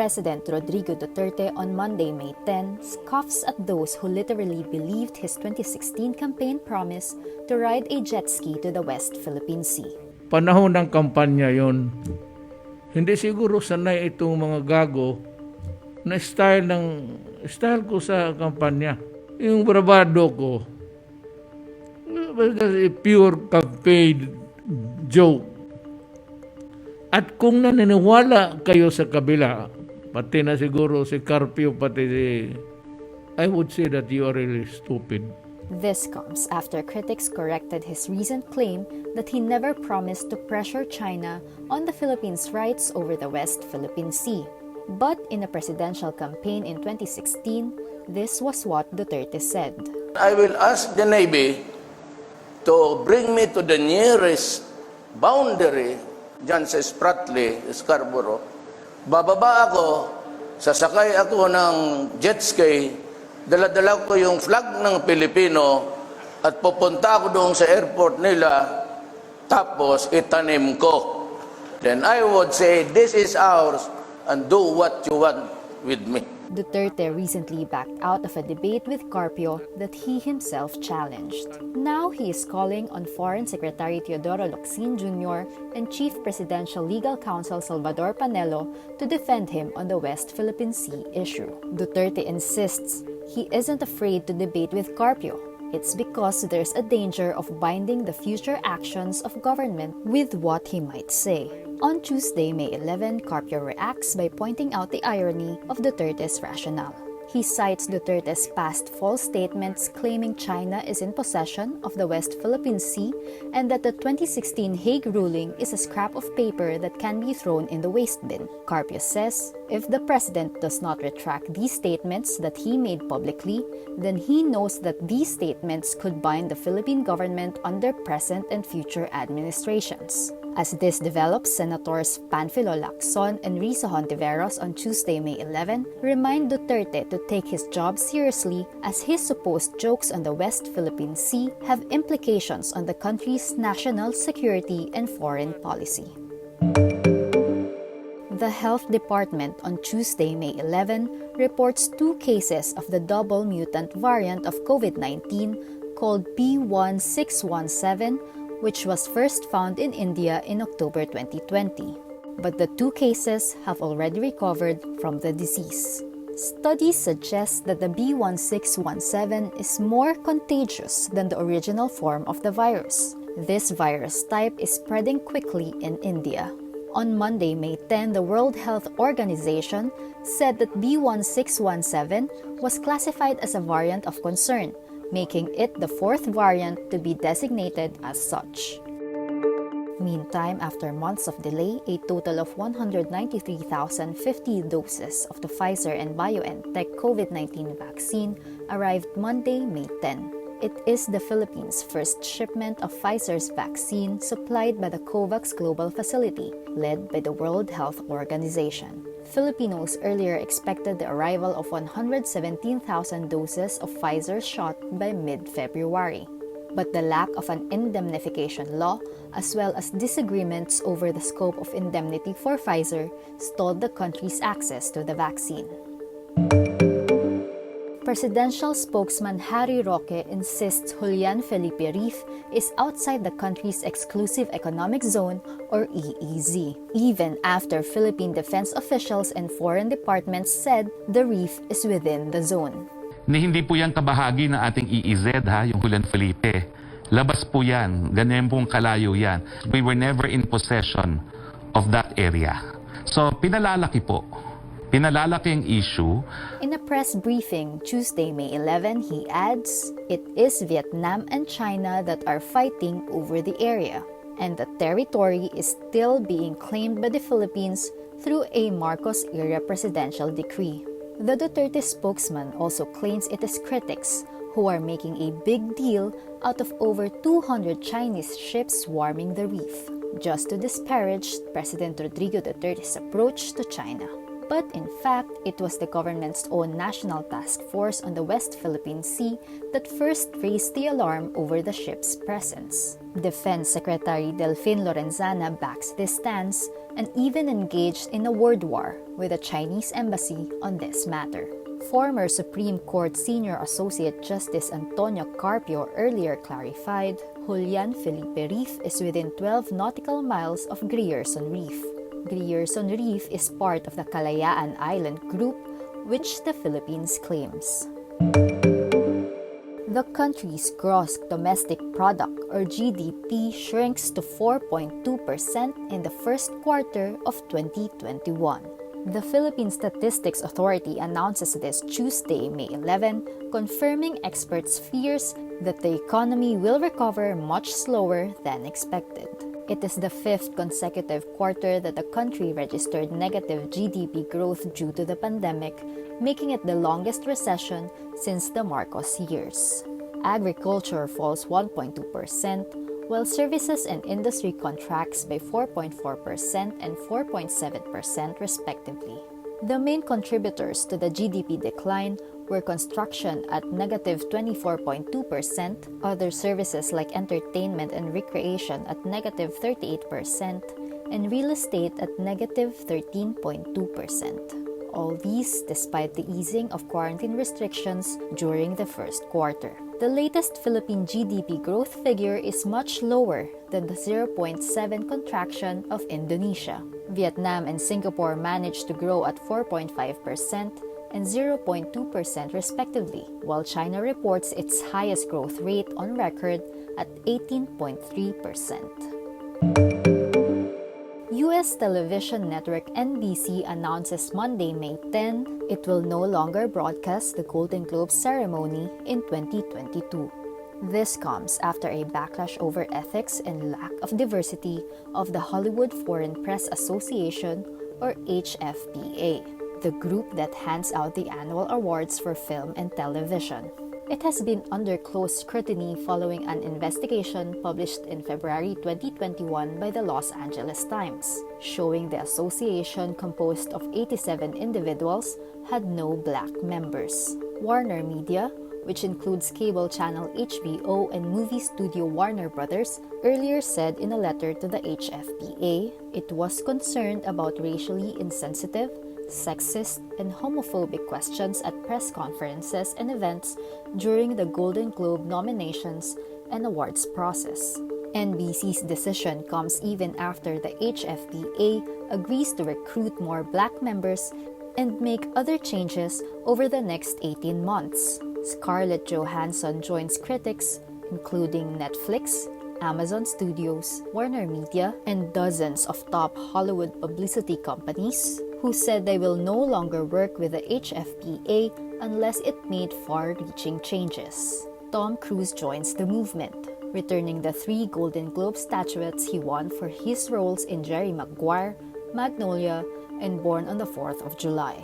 President Rodrigo Duterte on Monday, May 10, scoffs at those who literally believed his 2016 campaign promise to ride a jet ski to the West Philippine Sea. Panahon ng kampanya yon. Hindi siguro sanay itong mga gago na style ko sa kampanya. Yung bravado ko, pure campaign joke. At kung naniniwala kayo sa kabila, pati na siguro si Carpio, I would say that you are really stupid. This comes after critics corrected his recent claim that he never promised to pressure China on the Philippines' rights over the West Philippine Sea. But in a presidential campaign in 2016, this was what Duterte said. I will ask the Navy to bring me to the nearest boundary dyan sa Spratly, Scarborough. Bababa ako, sasakay ako ng jet ski, dala-dala ko yung flag ng Pilipino at pupunta ako doon sa airport nila, tapos itanim ko. Then I would say, this is ours and do what you want with me. Duterte recently backed out of a debate with Carpio that he himself challenged. Now he is calling on Foreign Secretary Teodoro Locsin Jr. and Chief Presidential Legal Counsel Salvador Panelo to defend him on the West Philippine Sea issue. Duterte insists he isn't afraid to debate with Carpio. It's because there's a danger of binding the future actions of government with what he might say. On Tuesday, May 11, Carpio reacts by pointing out the irony of Duterte's rationale. He cites Duterte's past false statements claiming China is in possession of the West Philippine Sea and that the 2016 Hague ruling is a scrap of paper that can be thrown in the waste bin. Carpio says if the president does not retract these statements that he made publicly, then he knows that these statements could bind the Philippine government under present and future administrations. As this develops, Senators Panfilo Lacson and Risa Hontiveros on Tuesday, May 11, remind Duterte to take his job seriously as his supposed jokes on the West Philippine Sea have implications on the country's national security and foreign policy. The Health Department on Tuesday, May 11, reports 2 cases of the double mutant variant of COVID-19 called B.1.617, which was first found in India in October 2020. But the 2 cases have already recovered from the disease. Studies suggest that the B.1.617 is more contagious than the original form of the virus. This virus type is spreading quickly in India. On Monday, May 10, the World Health Organization said that B.1.617 was classified as a variant of concern, making it the 4th variant to be designated as such. Meantime, after months of delay, a total of 193,050 doses of the Pfizer and BioNTech COVID-19 vaccine arrived Monday, May 10. It is the Philippines' first shipment of Pfizer's vaccine supplied by the COVAX Global Facility, led by the World Health Organization. Filipinos earlier expected the arrival of 117,000 doses of Pfizer's shot by mid-February. But the lack of an indemnification law, as well as disagreements over the scope of indemnity for Pfizer, stalled the country's access to the vaccine. Presidential spokesman Harry Roque insists Julian Felipe Reef is outside the country's exclusive economic zone or EEZ, even after Philippine defense officials and foreign departments said the reef is within the zone. Hindi po yan kabahagi ng ating EEZ, yung Julian Felipe. Labas po yan, ganyan pong kalayo yan. We were never in possession of that area. So pinalalaki po. Pinalalaki ang issue. In a press briefing Tuesday, May 11, he adds, it is Vietnam and China that are fighting over the area, and the territory is still being claimed by the Philippines through a Marcos-era presidential decree. The Duterte spokesman also claims it is critics who are making a big deal out of over 200 Chinese ships swarming the reef, just to disparage President Rodrigo Duterte's approach to China. But in fact, it was the government's own National Task Force on the West Philippine Sea that first raised the alarm over the ship's presence. Defense Secretary Delfin Lorenzana backs this stance and even engaged in a word war with the Chinese embassy on this matter. Former Supreme Court Senior Associate Justice Antonio Carpio earlier clarified, Julian Felipe Reef is within 12 nautical miles of Grierson Reef. Grierson Reef is part of the Kalayaan Island Group, which the Philippines claims. The country's gross domestic product, or GDP, shrinks to 4.2% in the first quarter of 2021. The Philippine Statistics Authority announces this Tuesday, May 11, confirming experts' fears that the economy will recover much slower than expected. It is the fifth consecutive quarter that the country registered negative GDP growth due to the pandemic, making it the longest recession since the Marcos years. Agriculture falls 1.2%, while services and industry contracts by 4.4% and 4.7% respectively. The main contributors to the GDP decline were construction at negative 24.2%, other services like entertainment and recreation at negative 38%, and real estate at negative 13.2%. All these despite the easing of quarantine restrictions during the first quarter. The latest Philippine GDP growth figure is much lower than the 0.7% contraction of Indonesia. Vietnam and Singapore managed to grow at 4.5% and 0.2% respectively, while China reports its highest growth rate on record at 18.3%. U.S. television network NBC announces Monday, May 10, it will no longer broadcast the Golden Globe ceremony in 2022. This comes after a backlash over ethics and lack of diversity of the Hollywood Foreign Press Association, or HFPA, the group that hands out the annual awards for film and television. It has been under close scrutiny following an investigation published in February 2021 by the Los Angeles Times, showing the association, composed of 87 individuals, had no black members. Warner Media, which includes cable channel HBO and movie studio Warner Brothers, earlier said in a letter to the HFPA it was concerned about racially insensitive, sexist, and homophobic questions at press conferences and events during the Golden Globe nominations and awards process. NBC's decision comes even after the HFPA agrees to recruit more black members and make other changes over the next 18 months. Scarlett Johansson joins critics, including Netflix, Amazon Studios, Warner Media, and dozens of top Hollywood publicity companies, who said they will no longer work with the HFPA unless it made far-reaching changes. Tom Cruise joins the movement, returning the 3 Golden Globe statuettes he won for his roles in Jerry Maguire, Magnolia, and Born on the 4th of July.